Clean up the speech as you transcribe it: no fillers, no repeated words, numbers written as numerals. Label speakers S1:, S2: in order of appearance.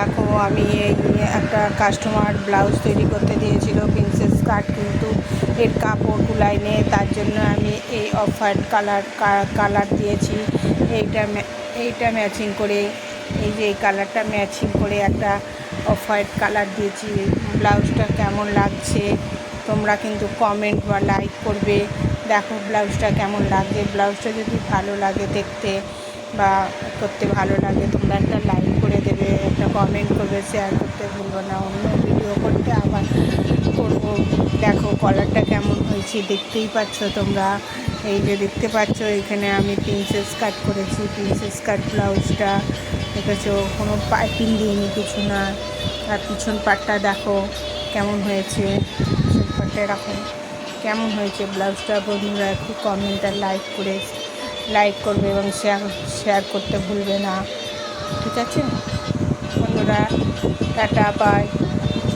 S1: দেখো আমি এই একটা কাস্টমার ব্লাউজ তৈরি করতে দিয়েছিল প্রিন্সেস কাট, কিন্তু এর কাপড় কুলায় নেই, তার জন্য আমি এই অফ হোয়াইট কালার দিয়েছি। এইটা ম্যাচিং করে, এই যে এই কালারটা ম্যাচিং করে একটা অফ হোয়াইট কালার দিয়েছি। ব্লাউজটা কেমন লাগছে তোমরা কিন্তু কমেন্ট বা লাইক করবে। দেখো ব্লাউজটা কেমন লাগছে। ব্লাউজটা যদি ভালো লাগে দেখতে বা করতে ভালো লাগে তোমরা একটা লাইক করে দেবে, একটা কমেন্ট করবে, শেয়ার করতে ভুলবো না। অন্য ভিডিও করতে আবার করবো। দেখো কলারটা কেমন হয়েছে দেখতেই পাচ্ছ তোমরা। এই যে দেখতে পাচ্ছ এখানে আমি প্রিন্সেস কাট করেছি। প্রিন্সেস কাট ব্লাউজটা দেখেছো, কোনো পাইপিং দিইনি, কিছু না। আর পিছন পাটটা দেখো কেমন হয়েছে, পিছন পাটটা এরকম কেমন হয়েছে ব্লাউজটা। বন্ধুরা একটু কমেন্ট আর লাইক করবে এবং শেয়ার করতে ভুলবে না, ঠিক আছে বন্ধুরা? টাটা, বাই।